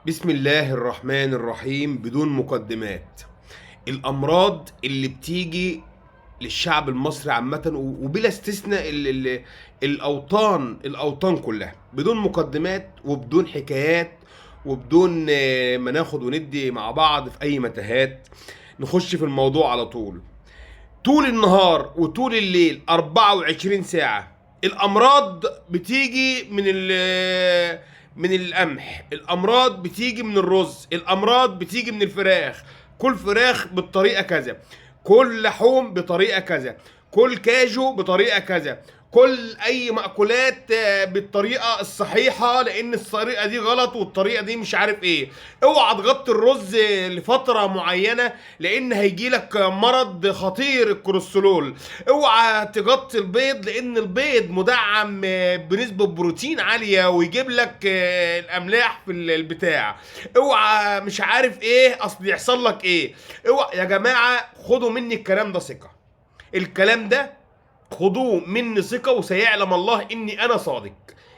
بسم الله الرحمن الرحيم. بدون مقدمات، الأمراض اللي بتيجي للشعب المصري عامة وبلا استثناء الأوطان كلها، بدون مقدمات وبدون حكايات وبدون ما ناخد وندي مع بعض في أي متاهات. نخش في الموضوع على طول. طول النهار وطول الليل 24 ساعة الأمراض بتيجي من القمح، الأمراض بتيجي من الرز، الأمراض بتيجي من الفراخ. كل فراخ بالطريقة كذا، كل لحوم بطريقة كذا، كل كاجو بطريقة كذا، كل اي مأكولات بالطريقة الصحيحة، لان الطريقة دي غلط والطريقة دي مش عارف ايه. اوعى تغطي الرز لفترة معينة لان هيجيلك مرض خطير الكوليسترول. اوعى تغطي البيض لان البيض مدعم بنسبة بروتين عالية ويجيب لك الاملاح في البتاع. اوعى مش عارف ايه اصل يحصل لك ايه. اوعى يا جماعة، خدوا مني الكلام ده ثقة. الكلام ده خدوه مني ثقة، وسيعلم الله اني انا صادق.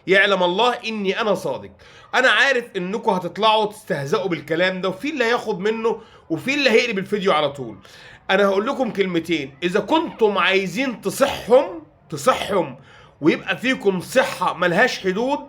يعلم الله اني انا صادق. انا عارف انكم هتطلعوا تستهزئوا بالكلام ده، وفي اللي هياخد منه وفي اللي هيقلب الفيديو على طول. انا هقول لكم كلمتين، اذا كنتم عايزين تصحهم ويبقى فيكم صحة ملهاش حدود،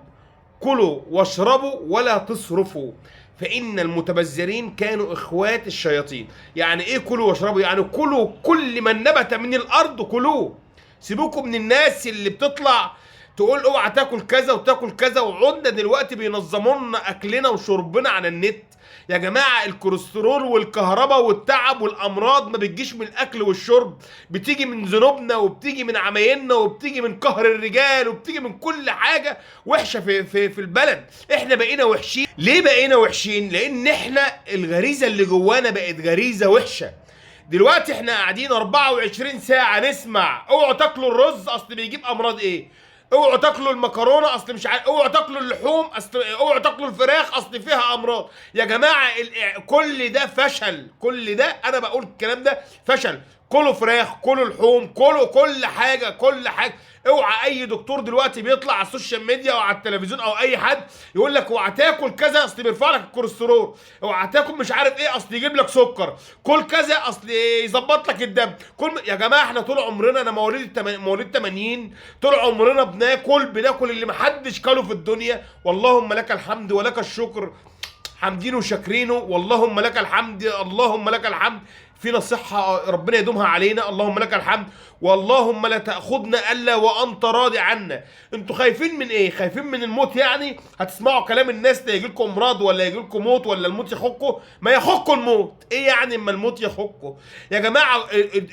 كلوا واشربوا ولا تصرفوا، فإن المتبذرين كانوا إخوات الشياطين. يعني إيه كلوا واشربوا؟ يعني كلوا كل من نبت من الأرض كلوه. سيبوكم من الناس اللي بتطلع تقول اوعى تاكل كذا وتاكل كذا، وعدنا دلوقتي بينظموا لنا اكلنا وشربنا على النت. يا جماعه، الكوليسترول والكهرباء والتعب والامراض ما بتجيش من الاكل والشرب، بتيجي من ذنوبنا وبتيجي من عمايلنا وبتيجي من قهر الرجال وبتيجي من كل حاجه وحشه في البلد. احنا بقينا وحشين. ليه بقينا وحشين؟ لان احنا الغريزه اللي جوانا بقت غريزه وحشه. دلوقتي احنا قاعدين 24 ساعة نسمع اوعوا تاكلوا الرز اصل بيجيب امراض ايه، اوعوا تاكلوا المكرونة اصل مش عارف، اوعوا تاكلوا اللحوم اصل، اوعوا تاكلوا الفراخ اصل فيها امراض. يا جماعة كل ده فشل. كل ده انا بقول الكلام ده فشل. كلوا فراخ، كلوا لحوم، كلوا كل حاجة كل حاجة. اوعى اي دكتور دلوقتي بيطلع على السوشيال ميديا او على التلفزيون او اي حد يقول لك اوعى تاكل كذا اصل بيرفع لك الكوليسترول، اوعى تاكل مش عارف ايه اصل يجيب لك سكر، كل كذا اصل يظبط لك الدم. يا جماعه، احنا طول عمرنا، انا مواليد 80، طول عمرنا بناكل اللي محدش كله في الدنيا. واللهم لك الحمد ولك الشكر، حامدين وشاكرينه، واللهم لك الحمد، اللهم لك الحمد. فينا صحة ربنا يدومها علينا، اللهم لك الحمد. واللهم لا تأخذنا إلا وأنت راضي عنا. انتوا خايفين من ايه؟ خايفين من الموت؟ يعني هتسمعوا كلام الناس لا يجيلكم امراض ولا يجيلكم موت ولا الموت يخكوا؟ ما يخكوا الموت. ايه يعني اما الموت يخكوا؟ يا جماعة،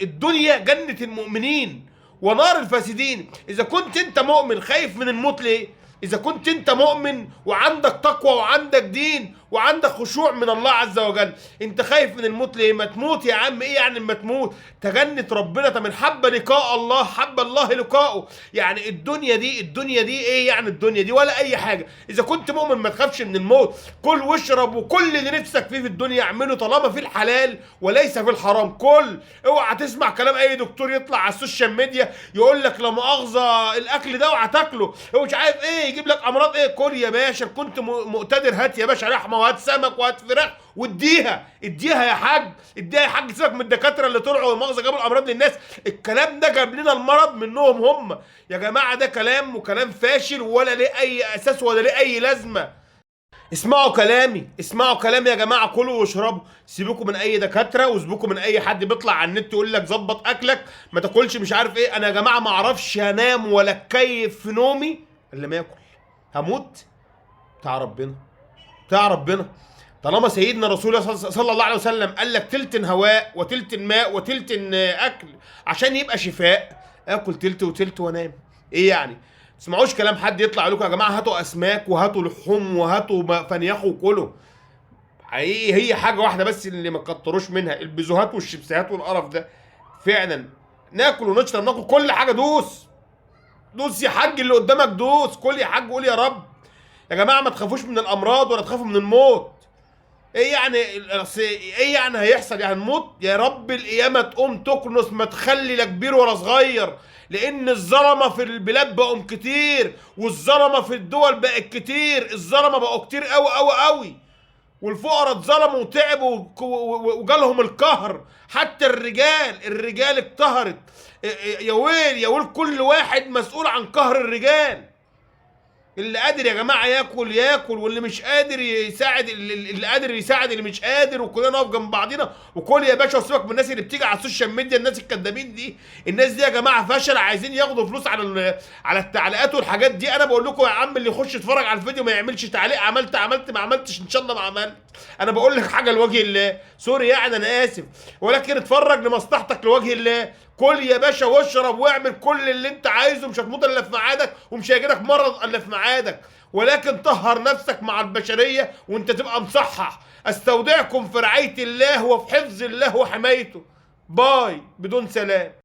الدنيا جنة المؤمنين ونار الفاسدين. اذا كنت انت مؤمن خايف من الموت ليه؟ إذا كنت أنت مؤمن وعندك تقوى وعندك دين وعندك خشوع من الله عز وجل، أنت خايف من الموت ليه؟ ما تموت يا عم. إيه يعني ما تموت؟ تجنة ربنا. من حب لقاء الله حب الله لقاءه. يعني الدنيا دي إيه يعني؟ الدنيا دي ولا أي حاجة. إذا كنت مؤمن ما تخافش من الموت. كل واشرب وكل اللي نفسك فيه في الدنيا اعمله طالما في الحلال وليس في الحرام. كل اوعى تسمع كلام أي دكتور يطلع على السوشيال ميديا يقول لك لا مؤاخذة الأكل ده اوعى تاكله، هو مش عارف إيه يجيب لك امراض ايه. كل يا باشا، كنت مقتدر هات يا باشا لحمه وهات سمك وهات فراخ واديها يا حاج، اديها يا حاج. سيبك من الدكاتره اللي طلعوا مؤاخذه جابوا الامراض للناس. الكلام ده جاب لنا المرض منهم هم. يا جماعه، ده كلام وكلام فاشل ولا ليه اي اساس ولا ليه اي لازمه. اسمعوا كلامي، اسمعوا كلامي يا جماعه. كلوا واشربوا. سيبوكم من اي دكاتره وسيبوكم من اي حد بيطلع على النت يقول لك ظبط اكلك ما تاكلش مش عارف ايه. انا يا جماعه ما اعرفش انام ولا اتكيف في نومي الا ما اكل. هموت بتاع ربنا، بتاع ربنا. طالما سيدنا رسول الله صلى الله عليه وسلم قال لك تلت هواء وتلت ماء وتلت اكل عشان يبقى شفاء، اكل تلت وتلت وانام. ايه يعني؟ تسمعوش كلام حد يطلع عليكم يا جماعه هاتوا اسماك وهاتوا لحوم وهاتوا فنيخوا وكلوا. حقيقي هي حاجه واحده بس اللي ما تكتروش منها، البيزوهات والشيبسيهات والقرف ده. فعلا ناكل ونشرب ناكل كل حاجه. دوس دوس يا حاج، اللي قدامك دوس. كل يا حاج، قول يا رب. يا جماعه، ما تخافوش من الامراض ولا تخافوا من الموت. ايه يعني؟ ايه يعني هيحصل؟ يعني نموت يا رب القيامه تقوم تكنس، ما تخلي لا كبير ولا صغير. لان الظلمه في البلاد بقوا كتير والظلمه في الدول بقت كتير. الظلمه بقوا كتير قوي قوي قوي. والفقراء اتظلموا وتعبوا وجالهم القهر. حتى الرجال اتقهرت. يا ويل يا ويل، كل واحد مسؤول عن قهر الرجال. اللي قادر يا جماعه ياكل، واللي مش قادر يساعد اللي قادر يساعد اللي مش قادر، وكلنا نقف جنب بعضينا. وكل يا باشا، وسيبك من الناس اللي بتيجي على السوشيال ميديا، الناس الكدابين دي. الناس دي يا جماعه فشل، عايزين ياخدوا فلوس على التعليقات والحاجات دي. انا بقول لكم يا عم، اللي يخش يتفرج على الفيديو ما يعملش تعليق عملت ما عملتش، ان شاء الله ما عملت. انا بقول لك حاجه لوجه الله، سوري يعني انا اسف، ولكن اتفرج لمصلحتك لوجه الله. كل يا باشا واشرب واعمل كل اللي انت عايزه، مش هتموت الا في ميعادك، ومش هيجيلك مرض الا في ميعادك. ولكن طهر نفسك مع البشريه وانت تبقى مصحح. استودعكم في رعايه الله وفي حفظ الله وحمايته. باي، بدون سلام.